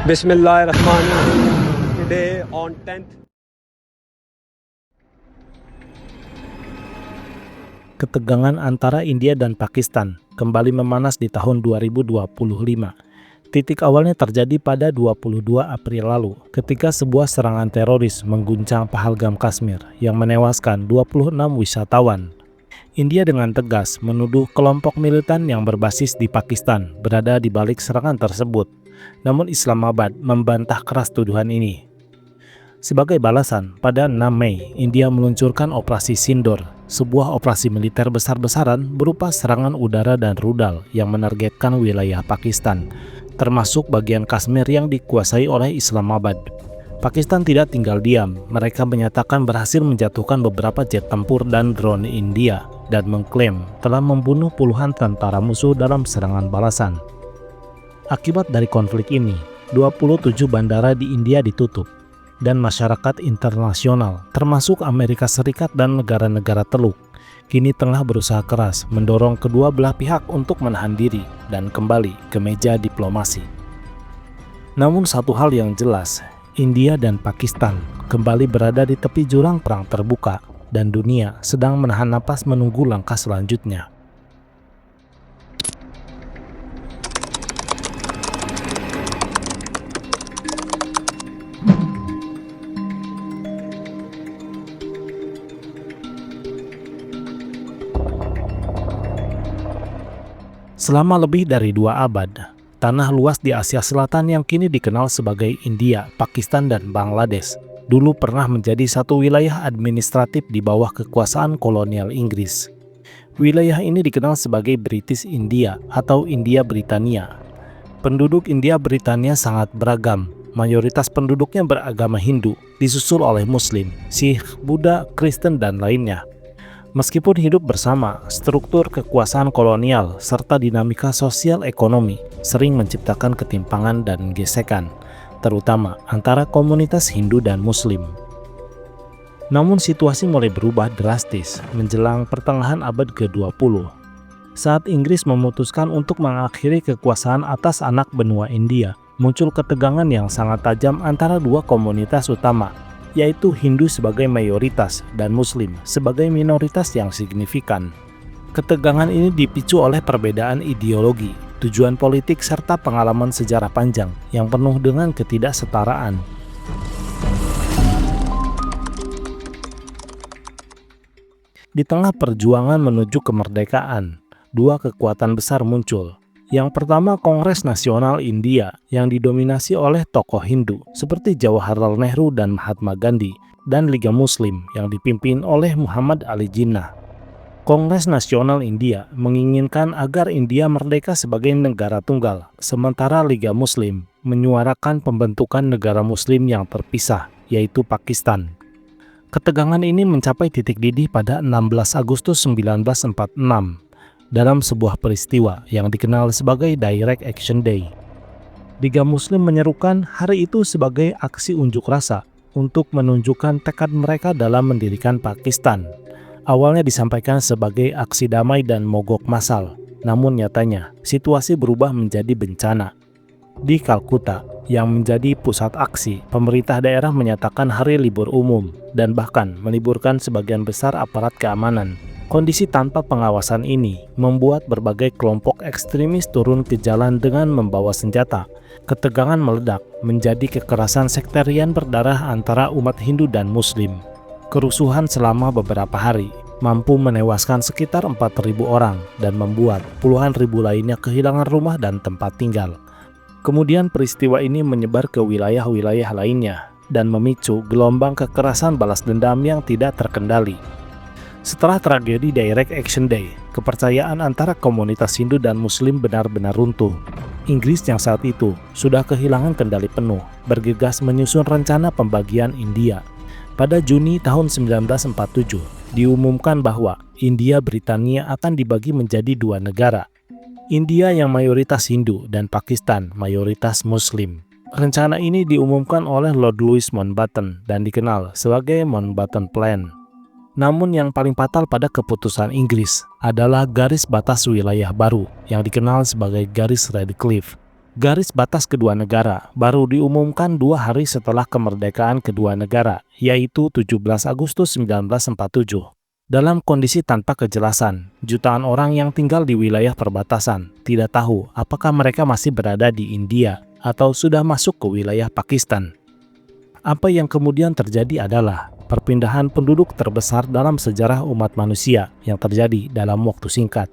Bismillahirrahmanirrahim. Today on 10th. Ketegangan antara India dan Pakistan kembali memanas di tahun 2025. Titik awalnya terjadi pada 22 April lalu ketika sebuah serangan teroris mengguncang Pahalgam, Kashmir yang menewaskan 26 wisatawan. India dengan tegas menuduh kelompok militan yang berbasis di Pakistan berada di balik serangan tersebut. Namun Islamabad membantah keras tuduhan ini. Sebagai balasan, pada 6 Mei, India meluncurkan Operasi Sindoor, sebuah operasi militer besar-besaran berupa serangan udara dan rudal yang menargetkan wilayah Pakistan, termasuk bagian Kashmir yang dikuasai oleh Islamabad. Pakistan tidak tinggal diam, mereka menyatakan berhasil menjatuhkan beberapa jet tempur dan drone India dan mengklaim telah membunuh puluhan tentara musuh dalam serangan balasan. Akibat dari konflik ini, 27 bandara di India ditutup, dan masyarakat internasional, termasuk Amerika Serikat dan negara-negara Teluk, kini tengah berusaha keras mendorong kedua belah pihak untuk menahan diri dan kembali ke meja diplomasi. Namun satu hal yang jelas, India dan Pakistan kembali berada di tepi jurang perang terbuka, dan dunia sedang menahan napas menunggu langkah selanjutnya. Selama lebih dari 2 abad, tanah luas di Asia Selatan yang kini dikenal sebagai India, Pakistan, dan Bangladesh dulu pernah menjadi satu wilayah administratif di bawah kekuasaan kolonial Inggris. Wilayah ini dikenal sebagai British India atau India Britania. Penduduk India Britania sangat beragam. Mayoritas penduduknya beragama Hindu, disusul oleh Muslim, Sikh, Buddha, Kristen, dan lainnya. Meskipun hidup bersama, struktur kekuasaan kolonial serta dinamika sosial ekonomi sering menciptakan ketimpangan dan gesekan, terutama antara komunitas Hindu dan Muslim. Namun situasi mulai berubah drastis menjelang pertengahan abad ke-20, saat Inggris memutuskan untuk mengakhiri kekuasaan atas anak benua India. Muncul ketegangan yang sangat tajam antara dua komunitas utama, yaitu Hindu sebagai mayoritas dan Muslim sebagai minoritas yang signifikan. Ketegangan ini dipicu oleh perbedaan ideologi, tujuan politik, serta pengalaman sejarah panjang yang penuh dengan ketidaksetaraan. Di tengah perjuangan menuju kemerdekaan, dua kekuatan besar muncul. Yang pertama, Kongres Nasional India yang didominasi oleh tokoh Hindu seperti Jawaharlal Nehru dan Mahatma Gandhi, dan Liga Muslim yang dipimpin oleh Muhammad Ali Jinnah. Kongres Nasional India menginginkan agar India merdeka sebagai negara tunggal, sementara Liga Muslim menyuarakan pembentukan negara Muslim yang terpisah, yaitu Pakistan. Ketegangan ini mencapai titik didih pada 16 Agustus 1946. Dalam sebuah peristiwa yang dikenal sebagai Direct Action Day. Liga Muslim menyerukan hari itu sebagai aksi unjuk rasa untuk menunjukkan tekad mereka dalam mendirikan Pakistan. Awalnya disampaikan sebagai aksi damai dan mogok massal, namun nyatanya situasi berubah menjadi bencana. Di Kalkuta, yang menjadi pusat aksi, pemerintah daerah menyatakan hari libur umum dan bahkan meliburkan sebagian besar aparat keamanan. Kondisi tanpa pengawasan ini membuat berbagai kelompok ekstremis turun ke jalan dengan membawa senjata. Ketegangan meledak menjadi kekerasan sektarian berdarah antara umat Hindu dan Muslim. Kerusuhan selama beberapa hari mampu menewaskan sekitar 4.000 orang dan membuat puluhan ribu lainnya kehilangan rumah dan tempat tinggal. Kemudian peristiwa ini menyebar ke wilayah-wilayah lainnya dan memicu gelombang kekerasan balas dendam yang tidak terkendali. Setelah tragedi Direct Action Day, kepercayaan antara komunitas Hindu dan Muslim benar-benar runtuh. Inggris yang saat itu sudah kehilangan kendali penuh, bergegas menyusun rencana pembagian India. Pada Juni tahun 1947, diumumkan bahwa India Britania akan dibagi menjadi dua negara. India yang mayoritas Hindu dan Pakistan mayoritas Muslim. Rencana ini diumumkan oleh Lord Louis Mountbatten dan dikenal sebagai Mountbatten Plan. Namun yang paling fatal pada keputusan Inggris adalah garis batas wilayah baru yang dikenal sebagai garis Radcliffe. Garis batas kedua negara baru diumumkan 2 hari setelah kemerdekaan kedua negara, yaitu 17 Agustus 1947. Dalam kondisi tanpa kejelasan, jutaan orang yang tinggal di wilayah perbatasan tidak tahu apakah mereka masih berada di India atau sudah masuk ke wilayah Pakistan. Apa yang kemudian terjadi adalah perpindahan penduduk terbesar dalam sejarah umat manusia yang terjadi dalam waktu singkat.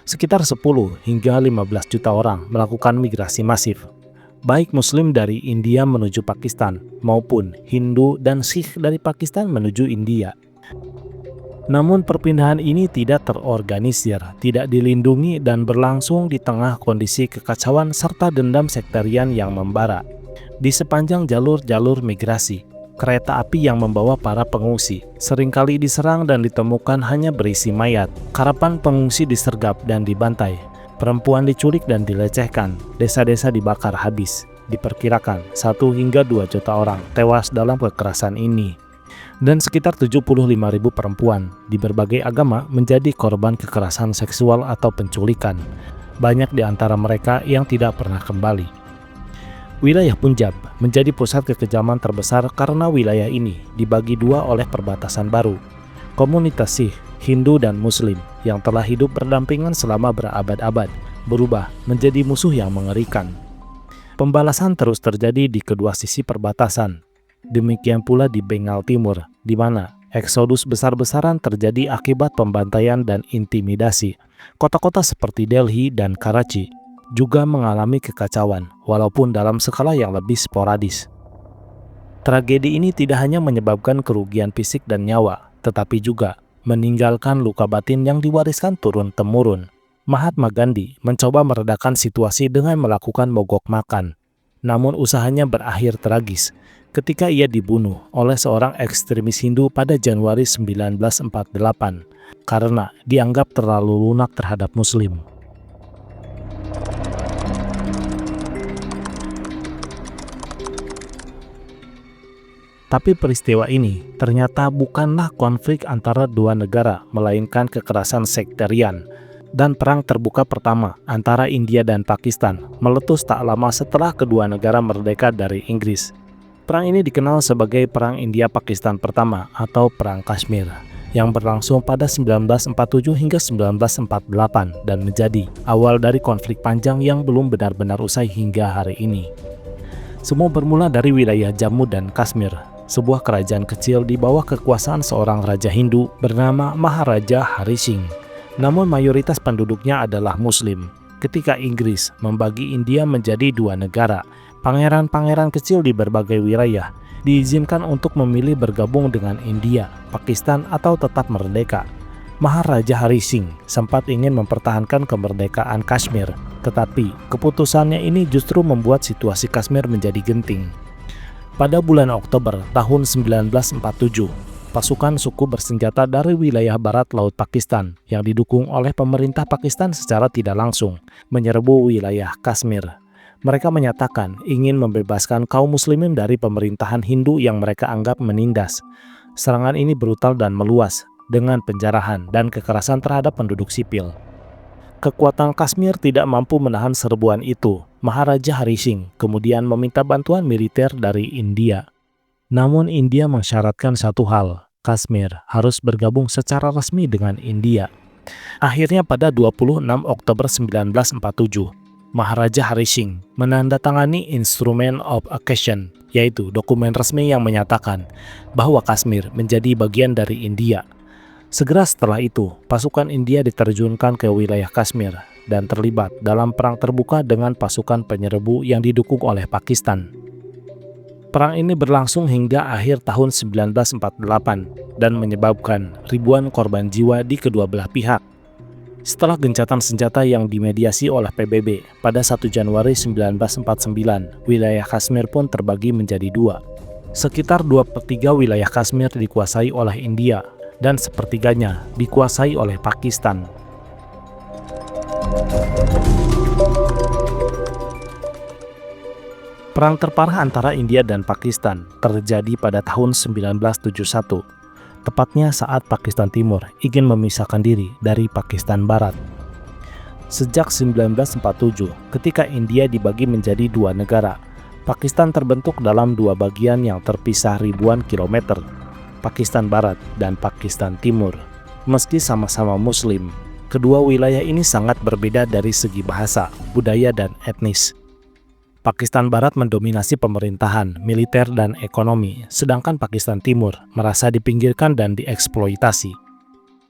Sekitar 10 hingga 15 juta orang melakukan migrasi masif, baik Muslim dari India menuju Pakistan maupun Hindu dan Sikh dari Pakistan menuju India. Namun perpindahan ini tidak terorganisir, tidak dilindungi dan berlangsung di tengah kondisi kekacauan serta dendam sektarian yang membara. Di sepanjang jalur-jalur migrasi, kereta api yang membawa para pengungsi seringkali diserang dan ditemukan hanya berisi mayat. Karapan pengungsi disergap dan dibantai, perempuan diculik dan dilecehkan, desa-desa dibakar habis. Diperkirakan 1 hingga 2 juta orang tewas dalam kekerasan ini. Dan sekitar 75.000 perempuan di berbagai agama menjadi korban kekerasan seksual atau penculikan. Banyak di antara mereka yang tidak pernah kembali. Wilayah Punjab menjadi pusat kekejaman terbesar karena wilayah ini dibagi 2 oleh perbatasan baru. Komunitas Sikh, Hindu dan Muslim yang telah hidup berdampingan selama berabad-abad berubah menjadi musuh yang mengerikan. Pembalasan terus terjadi di kedua sisi perbatasan. Demikian pula di Bengal Timur, di mana eksodus besar-besaran terjadi akibat pembantaian dan intimidasi. Kota-kota seperti Delhi dan Karachi juga mengalami kekacauan, walaupun dalam skala yang lebih sporadis. Tragedi ini tidak hanya menyebabkan kerugian fisik dan nyawa, tetapi juga meninggalkan luka batin yang diwariskan turun-temurun. Mahatma Gandhi mencoba meredakan situasi dengan melakukan mogok makan. Namun usahanya berakhir tragis ketika ia dibunuh oleh seorang ekstremis Hindu pada Januari 1948 karena dianggap terlalu lunak terhadap Muslim. Tapi peristiwa ini ternyata bukanlah konflik antara 2 negara, melainkan kekerasan sektarian. Dan perang terbuka pertama antara India dan Pakistan meletus tak lama setelah kedua negara merdeka dari Inggris. Perang ini dikenal sebagai Perang India-Pakistan pertama atau Perang Kashmir, yang berlangsung pada 1947 hingga 1948 dan menjadi awal dari konflik panjang yang belum benar-benar usai hingga hari ini. Semua bermula dari wilayah Jammu dan Kashmir, sebuah kerajaan kecil di bawah kekuasaan seorang raja Hindu bernama Maharaja Hari Singh. Namun mayoritas penduduknya adalah Muslim. Ketika Inggris membagi India menjadi 2 negara, pangeran-pangeran kecil di berbagai wilayah diizinkan untuk memilih bergabung dengan India, Pakistan atau tetap merdeka. Maharaja Hari Singh sempat ingin mempertahankan kemerdekaan Kashmir, tetapi keputusannya ini justru membuat situasi Kashmir menjadi genting. Pada bulan Oktober tahun 1947, pasukan suku bersenjata dari wilayah barat laut Pakistan yang didukung oleh pemerintah Pakistan secara tidak langsung menyerbu wilayah Kashmir. Mereka menyatakan ingin membebaskan kaum muslimin dari pemerintahan Hindu yang mereka anggap menindas. Serangan ini brutal dan meluas dengan penjarahan dan kekerasan terhadap penduduk sipil. Kekuatan Kashmir tidak mampu menahan serbuan itu. Maharaja Hari Singh kemudian meminta bantuan militer dari India. Namun India mensyaratkan satu hal, Kashmir harus bergabung secara resmi dengan India. Akhirnya pada 26 Oktober 1947, Maharaja Hari Singh menandatangani Instrument of Accession, yaitu dokumen resmi yang menyatakan bahwa Kashmir menjadi bagian dari India. Segera setelah itu, pasukan India diterjunkan ke wilayah Kashmir dan terlibat dalam perang terbuka dengan pasukan penyerbu yang didukung oleh Pakistan. Perang ini berlangsung hingga akhir tahun 1948 dan menyebabkan ribuan korban jiwa di kedua belah pihak. Setelah gencatan senjata yang dimediasi oleh PBB pada 1 Januari 1949, wilayah Kashmir pun terbagi menjadi 2. Sekitar 2/3 wilayah Kashmir dikuasai oleh India dan sepertiganya dikuasai oleh Pakistan. Perang terparah antara India dan Pakistan terjadi pada tahun 1971, tepatnya saat Pakistan Timur ingin memisahkan diri dari Pakistan Barat. Sejak 1947, ketika India dibagi menjadi dua negara, Pakistan terbentuk dalam dua bagian yang terpisah ribuan kilometer, Pakistan Barat dan Pakistan Timur. Meski sama-sama Muslim, kedua wilayah ini sangat berbeda dari segi bahasa, budaya, dan etnis. Pakistan Barat mendominasi pemerintahan, militer, dan ekonomi, sedangkan Pakistan Timur merasa dipinggirkan dan dieksploitasi.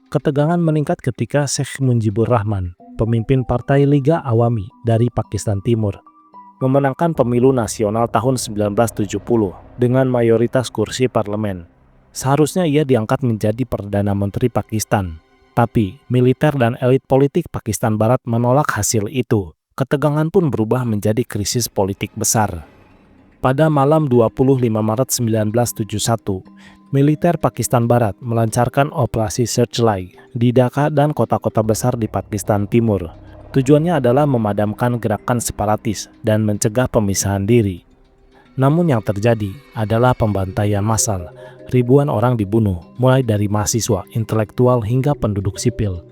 Ketegangan meningkat ketika Sheikh Mujibur Rahman, pemimpin Partai Liga Awami dari Pakistan Timur, memenangkan pemilu nasional tahun 1970 dengan mayoritas kursi parlemen. Seharusnya ia diangkat menjadi Perdana Menteri Pakistan, tapi militer dan elit politik Pakistan Barat menolak hasil itu. Ketegangan pun berubah menjadi krisis politik besar. Pada malam 25 Maret 1971, militer Pakistan Barat melancarkan operasi Searchlight di Dhaka dan kota-kota besar di Pakistan Timur. Tujuannya adalah memadamkan gerakan separatis dan mencegah pemisahan diri. Namun yang terjadi adalah pembantaian massal. Ribuan orang dibunuh, mulai dari mahasiswa, intelektual, hingga penduduk sipil.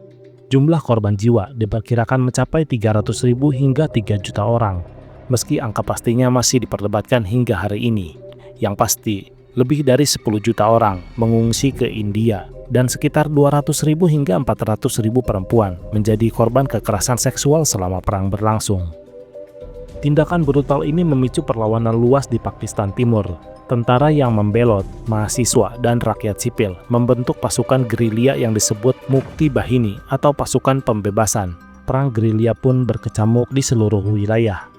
Jumlah korban jiwa diperkirakan mencapai 300.000 hingga 3 juta orang. Meski angka pastinya masih diperdebatkan hingga hari ini. Yang pasti, lebih dari 10 juta orang mengungsi ke India dan sekitar 200.000 hingga 400.000 perempuan menjadi korban kekerasan seksual selama perang berlangsung. Tindakan brutal ini memicu perlawanan luas di Pakistan Timur. Tentara yang membelot, mahasiswa, dan rakyat sipil membentuk pasukan gerilya yang disebut Mukti Bahini atau pasukan pembebasan. Perang gerilya pun berkecamuk di seluruh wilayah.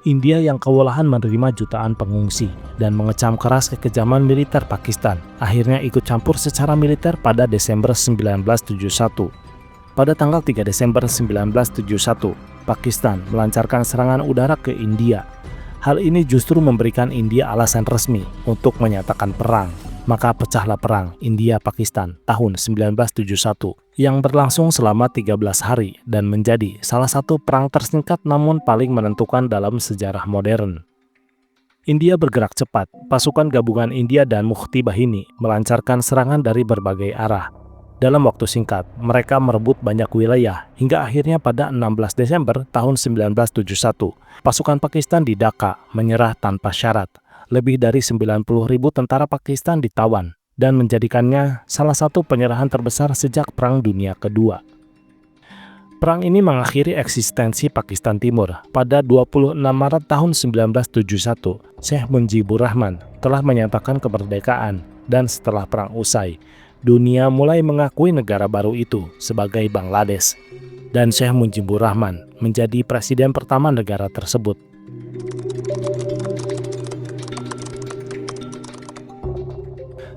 India yang kewalahan menerima jutaan pengungsi dan mengecam keras kekejaman militer Pakistan akhirnya ikut campur secara militer pada Desember 1971. Pada tanggal 3 Desember 1971, Pakistan melancarkan serangan udara ke India. Hal ini justru memberikan India alasan resmi untuk menyatakan perang. Maka pecahlah perang India-Pakistan tahun 1971 yang berlangsung selama 13 hari dan menjadi salah satu perang tersingkat namun paling menentukan dalam sejarah modern. India bergerak cepat. Pasukan gabungan India dan Mukti Bahini melancarkan serangan dari berbagai arah. Dalam waktu singkat, mereka merebut banyak wilayah hingga akhirnya pada 16 Desember tahun 1971, pasukan Pakistan di Dhaka menyerah tanpa syarat. Lebih dari 90.000 tentara Pakistan ditawan dan menjadikannya salah satu penyerahan terbesar sejak Perang Dunia Kedua. Perang ini mengakhiri eksistensi Pakistan Timur. Pada 26 Maret tahun 1971, Sheikh Mujibur Rahman telah menyatakan kemerdekaan dan setelah perang usai, dunia mulai mengakui negara baru itu sebagai Bangladesh, dan Sheikh Mujibur Rahman menjadi presiden pertama negara tersebut.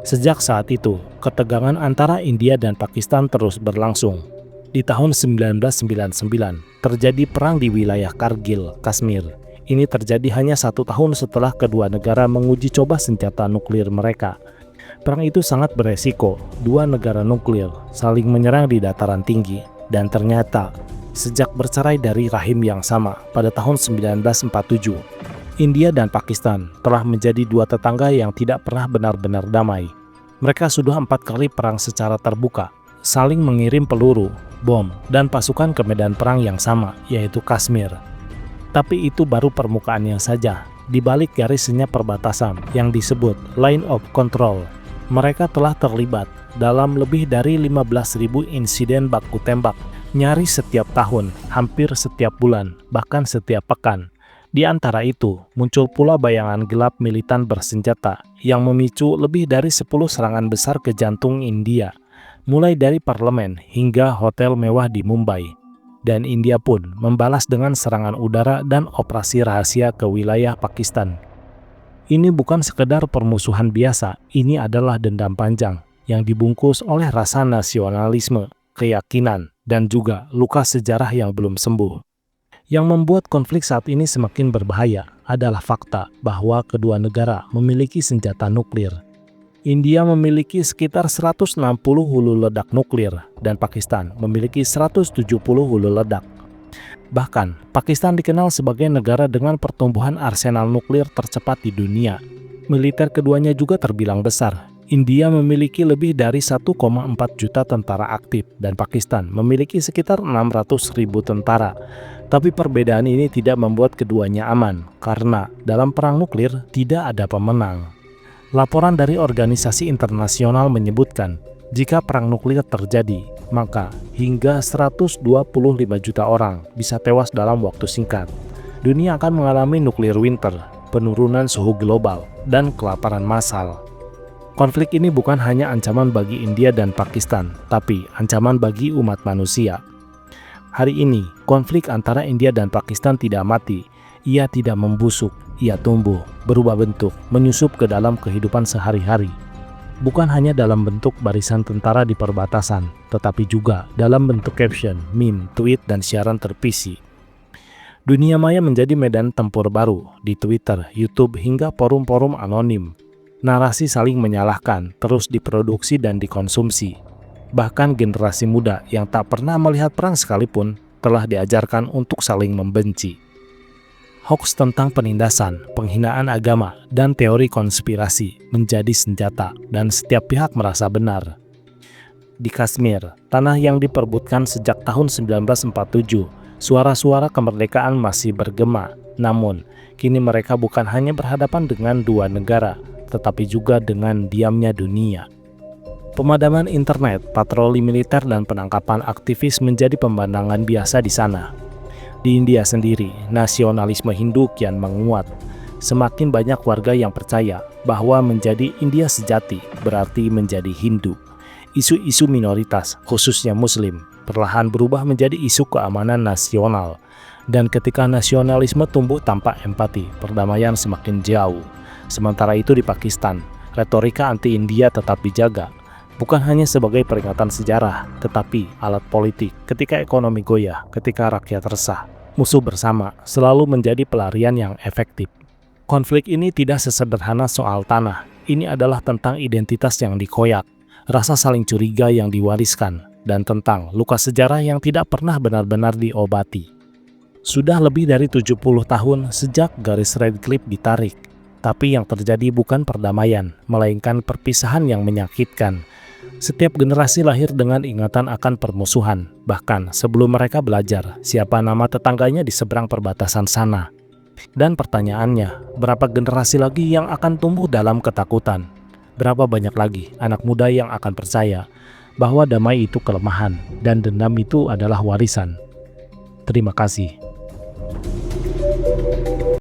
Sejak saat itu, ketegangan antara India dan Pakistan terus berlangsung. Di tahun 1999, terjadi perang di wilayah Kargil, Kashmir. Ini terjadi hanya 1 tahun setelah kedua negara menguji coba senjata nuklir mereka. Perang itu sangat beresiko. Dua negara nuklir saling menyerang di dataran tinggi, dan ternyata sejak bercerai dari rahim yang sama pada tahun 1947, India dan Pakistan telah menjadi dua tetangga yang tidak pernah benar-benar damai. Mereka sudah 4 kali perang secara terbuka, saling mengirim peluru, bom, dan pasukan ke medan perang yang sama, yaitu Kashmir. Tapi itu baru permukaannya saja. Di balik garisnya perbatasan yang disebut Line of Control, mereka telah terlibat dalam lebih dari 15.000 insiden baku tembak, nyaris setiap tahun, hampir setiap bulan, bahkan setiap pekan. Di antara itu, muncul pula bayangan gelap militan bersenjata yang memicu lebih dari 10 serangan besar ke jantung India, mulai dari parlemen hingga hotel mewah di Mumbai. Dan India pun membalas dengan serangan udara dan operasi rahasia ke wilayah Pakistan. Ini bukan sekedar permusuhan biasa, ini adalah dendam panjang yang dibungkus oleh rasa nasionalisme, keyakinan, dan juga luka sejarah yang belum sembuh. Yang membuat konflik saat ini semakin berbahaya adalah fakta bahwa kedua negara memiliki senjata nuklir. India memiliki sekitar 160 hulu ledak nuklir dan Pakistan memiliki 170 hulu ledak. Bahkan, Pakistan dikenal sebagai negara dengan pertumbuhan arsenal nuklir tercepat di dunia. Militer keduanya juga terbilang besar. India memiliki lebih dari 1,4 juta tentara aktif dan Pakistan memiliki sekitar 600.000 tentara. Tapi perbedaan ini tidak membuat keduanya aman karena dalam perang nuklir tidak ada pemenang. Laporan dari organisasi internasional menyebutkan jika perang nuklir terjadi, maka hingga 125 juta orang bisa tewas dalam waktu singkat. Dunia akan mengalami nuclear winter, penurunan suhu global, dan kelaparan massal. Konflik ini bukan hanya ancaman bagi India dan Pakistan, tapi ancaman bagi umat manusia. Hari ini, konflik antara India dan Pakistan tidak mati. Ia tidak membusuk, ia tumbuh, berubah bentuk, menyusup ke dalam kehidupan sehari-hari. Bukan hanya dalam bentuk barisan tentara di perbatasan, tetapi juga dalam bentuk caption, meme, tweet, dan siaran televisi. Dunia maya menjadi medan tempur baru di Twitter, YouTube, hingga forum-forum anonim. Narasi saling menyalahkan terus diproduksi dan dikonsumsi. Bahkan generasi muda yang tak pernah melihat perang sekalipun telah diajarkan untuk saling membenci. Hoax tentang penindasan, penghinaan agama, dan teori konspirasi menjadi senjata dan setiap pihak merasa benar. Di Kashmir, tanah yang diperebutkan sejak tahun 1947, suara-suara kemerdekaan masih bergema. Namun, kini mereka bukan hanya berhadapan dengan dua negara, tetapi juga dengan diamnya dunia. Pemadaman internet, patroli militer, dan penangkapan aktivis menjadi pemandangan biasa di sana. Di India sendiri, nasionalisme Hindu kian menguat. Semakin banyak warga yang percaya bahwa menjadi India sejati berarti menjadi Hindu. Isu-isu minoritas, khususnya Muslim, perlahan berubah menjadi isu keamanan nasional. Dan ketika nasionalisme tumbuh tanpa empati, perdamaian semakin jauh. Sementara itu di Pakistan, retorika anti-India tetap dijaga. Bukan hanya sebagai peringatan sejarah, tetapi alat politik ketika ekonomi goyah, ketika rakyat resah. Musuh bersama selalu menjadi pelarian yang efektif. Konflik ini tidak sesederhana soal tanah. Ini adalah tentang identitas yang dikoyak, rasa saling curiga yang diwariskan, dan tentang luka sejarah yang tidak pernah benar-benar diobati. Sudah lebih dari 70 tahun sejak garis Red Cliff ditarik. Tapi yang terjadi bukan perdamaian, melainkan perpisahan yang menyakitkan. Setiap generasi lahir dengan ingatan akan permusuhan, bahkan sebelum mereka belajar siapa nama tetangganya di seberang perbatasan sana. Dan pertanyaannya, berapa generasi lagi yang akan tumbuh dalam ketakutan? Berapa banyak lagi anak muda yang akan percaya bahwa damai itu kelemahan dan dendam itu adalah warisan? Terima kasih.